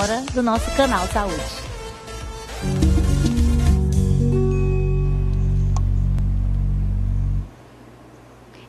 Hora do nosso canal Saúde.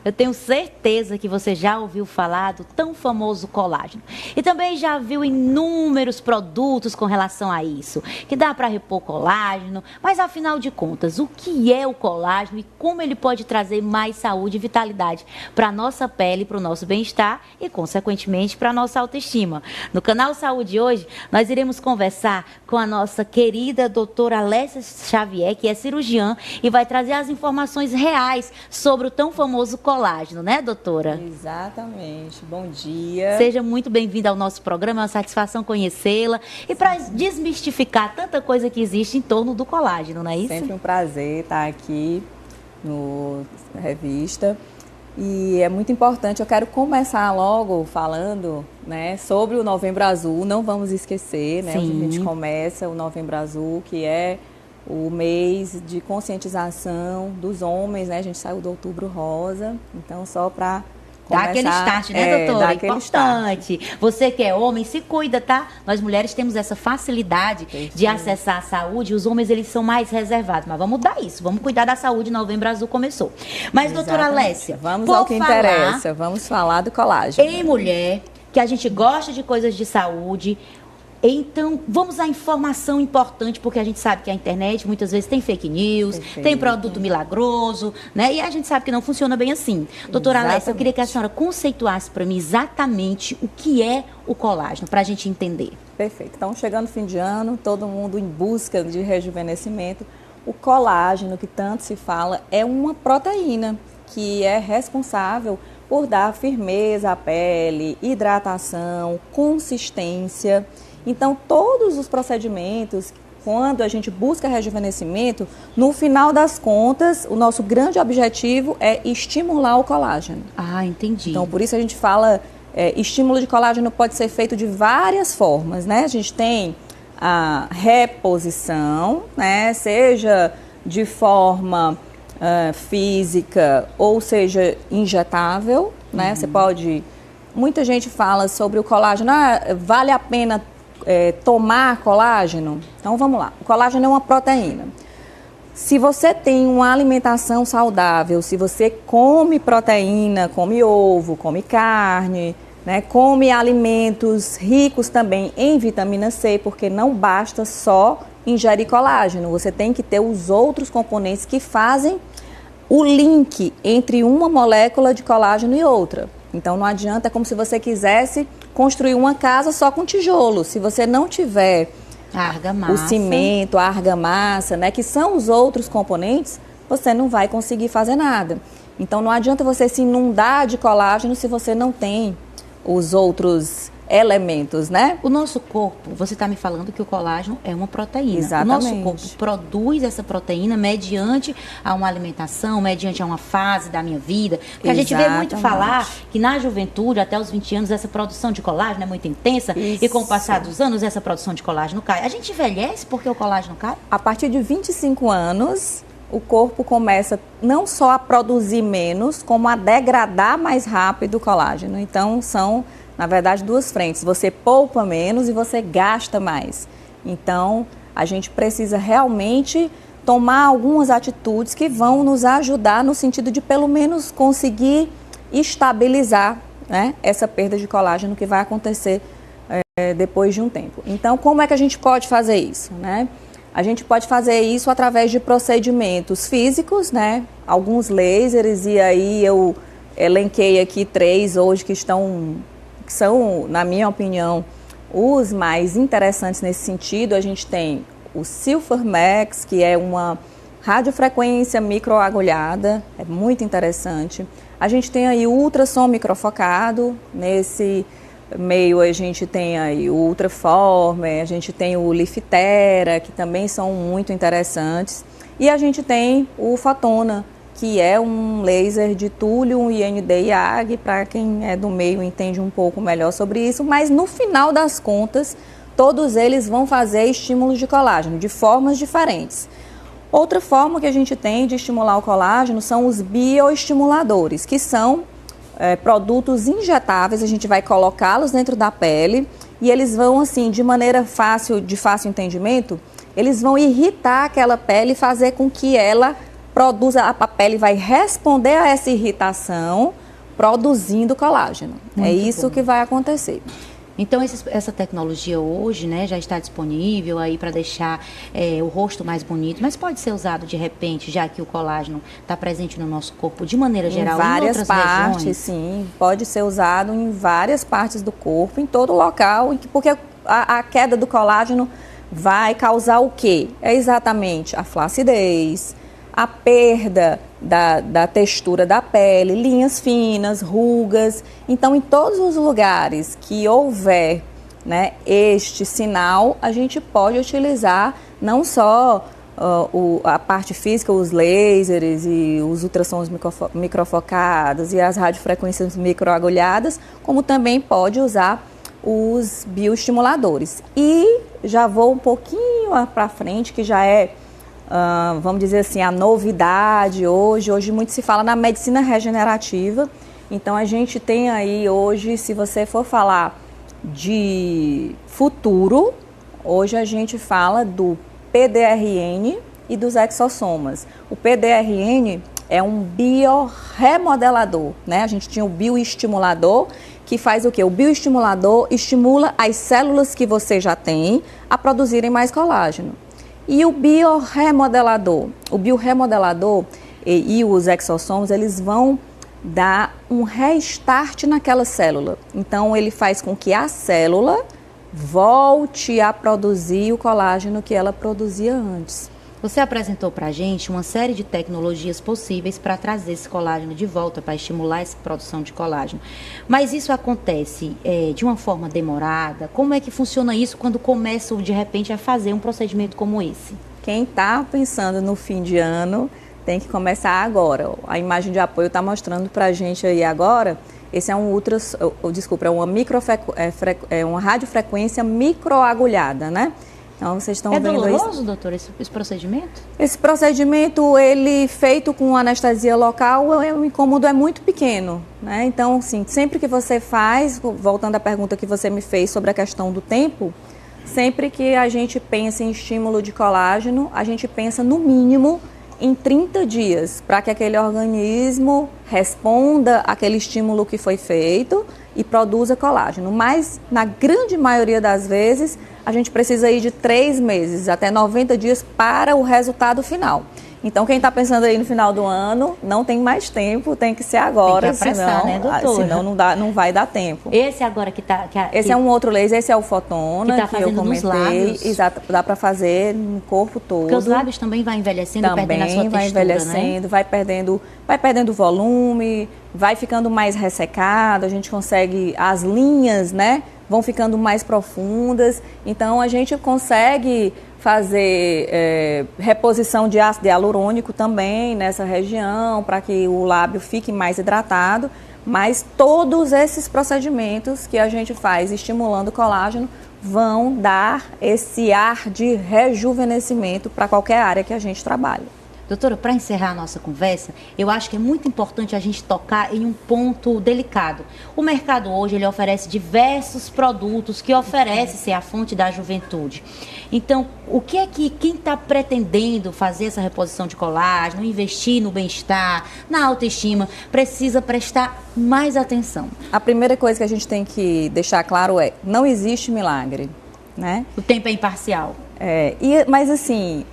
Eu tenho certeza que você já ouviu falar do tão famoso colágeno. E também já viu inúmeros produtos com relação a isso, que dá para repor colágeno. Mas afinal de contas, o que é o colágeno e como ele pode trazer mais saúde e vitalidade para a nossa pele, para o nosso bem-estar e, consequentemente, para a nossa autoestima? No canal Saúde hoje, nós iremos conversar com a nossa querida doutora Alessia Xavier, que é cirurgiã, e vai trazer as informações reais sobre o tão famoso colágeno, né, doutora? Exatamente. Bom dia. Seja muito bem-vinda ao nosso programa, é uma satisfação conhecê-la. E para desmistificar tanta coisa que existe em torno do colágeno, não é isso? Sempre um prazer estar aqui na revista. E é muito importante, eu quero começar logo falando, né, sobre o Novembro Azul. Não vamos esquecer, né? Sim. A gente começa o Novembro Azul, que é o mês de conscientização dos homens, né? A gente saiu do Outubro Rosa, então só para dá aquele start, né, doutora? Importante. Você que é homem, se cuida, tá? Nós mulheres temos essa facilidade de acessar a saúde, os homens, eles são mais reservados, mas vamos mudar isso, vamos cuidar da saúde, Novembro Azul começou. Mas, doutora Alessia, vamos ao que interessa, vamos falar do colágeno. Em mulher, que a gente gosta de coisas de saúde. Então, vamos à informação importante, porque a gente sabe que a internet muitas vezes tem fake news, tem produto milagroso, né? E a gente sabe que não funciona bem assim. Doutora Alessia, eu queria que a senhora conceituasse para mim exatamente o que é o colágeno, para a gente entender. Perfeito. Então, chegando o fim de ano, todo mundo em busca de rejuvenescimento. O colágeno, que tanto se fala, é uma proteína que é responsável por dar firmeza à pele, hidratação, consistência. Então, todos os procedimentos, quando a gente busca rejuvenescimento, no final das contas, o nosso grande objetivo é estimular o colágeno. Ah, entendi. Então, por isso a gente fala, estímulo de colágeno pode ser feito de várias formas, né? A gente tem a reposição, né? Seja de forma física ou seja injetável, né? Você pode... Muita gente fala sobre o colágeno, vale a pena tomar colágeno? Então vamos lá, o colágeno é uma proteína. Se você tem uma alimentação saudável, se você come proteína, come ovo, come carne, né, come alimentos ricos também em vitamina C, porque não basta só ingerir colágeno, você tem que ter os outros componentes que fazem o link entre uma molécula de colágeno e outra. Então não adianta, é como se você quisesse construir uma casa só com tijolo. Se você não tiver o cimento, a argamassa, né, que são os outros componentes, você não vai conseguir fazer nada. Então não adianta você se inundar de colágeno se você não tem os outros elementos, né? O nosso corpo, você está me falando que o colágeno é uma proteína. Exatamente. O nosso corpo produz essa proteína mediante a uma alimentação, mediante a uma fase da minha vida. Porque a gente vê muito falar que na juventude, até os 20 anos, essa produção de colágeno é muito intensa. Isso. E com o passar dos anos, essa produção de colágeno cai. A gente envelhece porque o colágeno cai? A partir de 25 anos, o corpo começa não só a produzir menos, como a degradar mais rápido o colágeno. Então, são... na verdade, duas frentes. Você poupa menos e você gasta mais. Então, a gente precisa realmente tomar algumas atitudes que vão nos ajudar no sentido de, pelo menos, conseguir estabilizar, né, essa perda de colágeno que vai acontecer depois de um tempo. Então, como é que a gente pode fazer isso, né? A gente pode fazer isso através de procedimentos físicos, né? Alguns lasers, e aí eu elenquei aqui 3 hoje que são, na minha opinião, os mais interessantes nesse sentido. A gente tem o Silvermax, que é uma radiofrequência microagulhada, é muito interessante. A gente tem aí o ultrassom microfocado, nesse meio a gente tem aí o Ultraformer, a gente tem o Liftera, que também são muito interessantes. E a gente tem o Fotona, que é um laser de túlio, IND e AG, para quem é do meio entende um pouco melhor sobre isso, mas no final das contas, todos eles vão fazer estímulos de colágeno, de formas diferentes. Outra forma que a gente tem de estimular o colágeno são os bioestimuladores, que são produtos injetáveis, a gente vai colocá-los dentro da pele e eles vão, assim, de maneira de fácil entendimento, eles vão irritar aquela pele e fazer com que ela produza, a pele vai responder a essa irritação produzindo colágeno. Muito é isso bom. Que vai acontecer. Então, essa tecnologia hoje, né, já está disponível aí para deixar o rosto mais bonito, mas pode ser usado de repente, já que o colágeno está presente no nosso corpo de maneira geral, em várias outras partes, regiões? sim, pode ser usado em várias partes do corpo, em todo local, porque a queda do colágeno vai causar o quê? É exatamente a flacidez, a perda da textura da pele, linhas finas, rugas. Então, em todos os lugares que houver, né, este sinal, a gente pode utilizar não só a parte física, os lasers e os ultrassons microfocados e as radiofrequências microagulhadas, como também pode usar os bioestimuladores. E já vou um pouquinho para frente, que já é, vamos dizer assim, a novidade hoje. Hoje muito se fala na medicina regenerativa. Então a gente tem aí hoje, se você for falar de futuro, hoje a gente fala do PDRN e dos exossomas. O PDRN é um biorremodelador, né? A gente tinha o bioestimulador, que faz o quê? O bioestimulador estimula as células que você já tem a produzirem mais colágeno. E o biorremodelador e os exossomos, eles vão dar um restart naquela célula. Então, ele faz com que a célula volte a produzir o colágeno que ela produzia antes. Você apresentou para a gente uma série de tecnologias possíveis para trazer esse colágeno de volta, para estimular essa produção de colágeno. Mas isso acontece de uma forma demorada? Como é que funciona isso quando começam, de repente, a fazer um procedimento como esse? Quem está pensando no fim de ano tem que começar agora. A imagem de apoio está mostrando para a gente aí agora. Esse é uma radiofrequência microagulhada, né? Então, vocês estão vendo isso. É doloroso, doutor, esse procedimento? Esse procedimento, ele feito com anestesia local, o incômodo é muito pequeno, né? Então, assim, sempre que você faz, voltando à pergunta que você me fez sobre a questão do tempo, sempre que a gente pensa em estímulo de colágeno, a gente pensa no mínimo em 30 dias, para que aquele organismo responda àquele estímulo que foi feito e produza colágeno. Mas, na grande maioria das vezes, a gente precisa ir de 3 meses até 90 dias para o resultado final. Então, quem está pensando aí no final do ano, não tem mais tempo, tem que ser agora, tem que apressar, senão, né, doutora? Senão não vai dar tempo. Esse agora que está... Esse é um outro laser, esse é o Fotona, que eu comentei. Nos lábios. Exato, dá para fazer no corpo todo. Porque os lábios também vai envelhecendo, perdendo a sua textura, vai envelhecendo, né? vai perdendo volume, vai ficando mais ressecado, a gente consegue, as linhas, né, vão ficando mais profundas, então a gente consegue fazer reposição de ácido hialurônico também nessa região, para que o lábio fique mais hidratado, mas todos esses procedimentos que a gente faz estimulando o colágeno vão dar esse ar de rejuvenescimento para qualquer área que a gente trabalhe. Doutora, para encerrar a nossa conversa, eu acho que é muito importante a gente tocar em um ponto delicado. O mercado hoje, ele oferece diversos produtos que oferecem ser a fonte da juventude. Então, o que é que quem está pretendendo fazer essa reposição de colágeno, investir no bem-estar, na autoestima, precisa prestar mais atenção? A primeira coisa que a gente tem que deixar claro é, não existe milagre, né? O tempo é imparcial. Mas assim,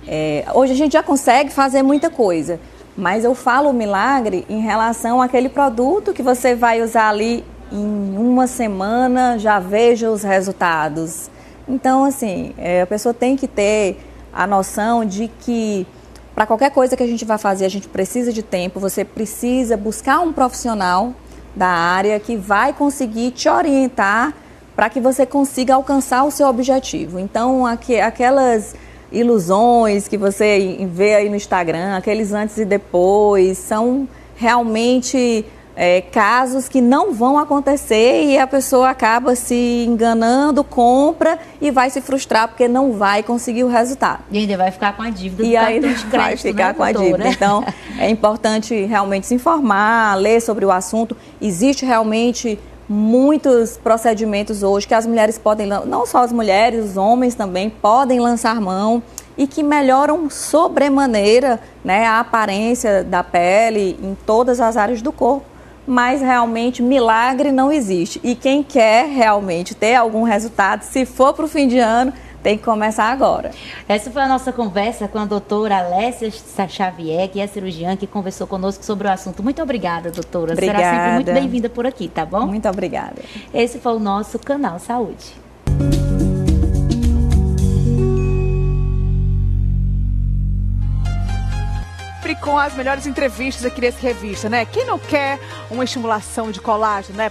hoje a gente já consegue fazer muita coisa, mas eu falo milagre em relação àquele produto que você vai usar ali em uma semana, já veja os resultados. Então, assim, a pessoa tem que ter a noção de que para qualquer coisa que a gente vai fazer, a gente precisa de tempo, você precisa buscar um profissional da área que vai conseguir te orientar para que você consiga alcançar o seu objetivo. Então, aquelas ilusões que você vê aí no Instagram, aqueles antes e depois, são realmente casos que não vão acontecer e a pessoa acaba se enganando, compra e vai se frustrar porque não vai conseguir o resultado. E ainda vai ficar com a dívida do cartão de crédito, vai ficar com a dívida. Então, é importante realmente se informar, ler sobre o assunto. Existe realmente muitos procedimentos hoje que as mulheres podem, não só as mulheres, os homens também podem lançar mão e que melhoram sobremaneira, né, a aparência da pele em todas as áreas do corpo. Mas realmente milagre não existe. E quem quer realmente ter algum resultado, se for para o fim de ano, tem que começar agora. Essa foi a nossa conversa com a doutora Alessia Xavier, que é cirurgiã, que conversou conosco sobre o assunto. Muito obrigada, doutora. Obrigada. Será sempre muito bem-vinda por aqui, tá bom? Muito obrigada. Esse foi o nosso Canal Saúde. Com as melhores entrevistas aqui nesse revista, né? Quem não quer uma estimulação de colágeno, né?